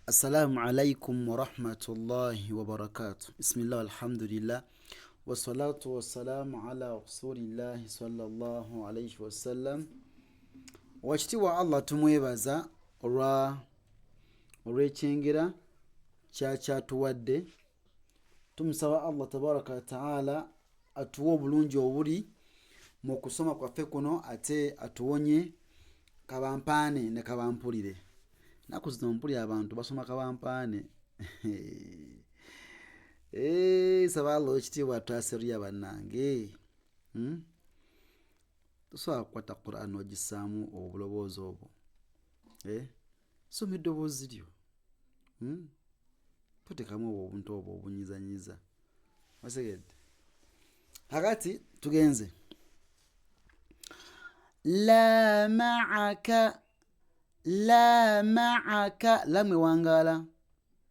Assalamu alaikum wa rahmatullahi wa barakatuh. Bismillah alhamdulillah. Wa salatu wa salamu ala rasulillahi sallallahu alayhi wa sallam. Wakitiibwa Allah tumwebaza olw'ekyengira kyatuwadde. Tumusaba Allah tabaraka wa ta'ala atuwe obulungi obuli mu kusoma kwaffe kuno ate atuwonye kabampaane ne kabampulire. Naku zino mpulira abantu basoma kabampaane. Saba Allah ekitiibwa atwaserya bannange. Tosobola kukwata Qur'an n'ogissaamu obuloboozi obwo. Soma eddoboozi lyo. Toteekamu obwo obuntu obwo obunyizanyiza. Wasegedde. Kakati tugenze. La ma'aka lamwe wangala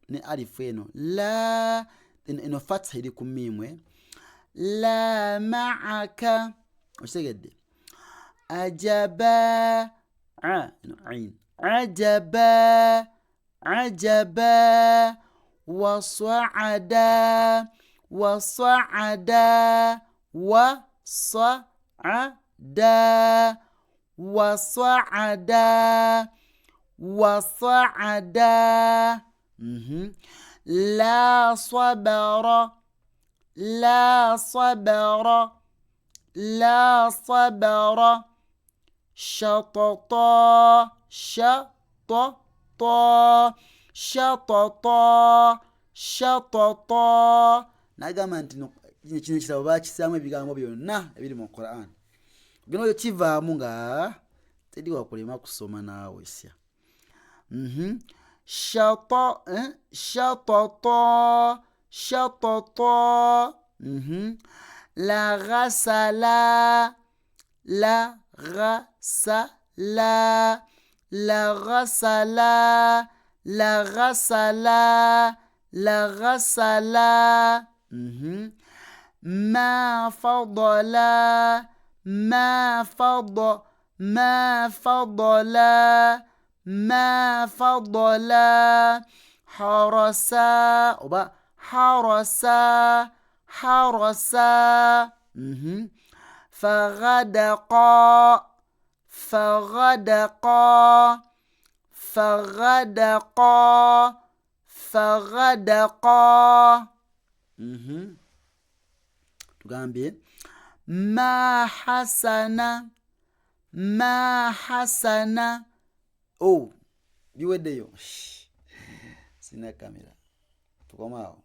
ne alifu eno la eno fatha iri ku miimwe. La ma'aka okitegedde. Ajaba ain ajaba wasa'ada La sabara shatata nagamba nti kino kitabo bakisaamu ebigambo byonna ebiri mu Qur'an. Bino byo kivaamu nga teri wakulema kusoma naawe sya. Shatata La ghasala Ma fadala harasa Faghadaqa tugambye ma hasana biweddeyo sina kamera tukomaawo.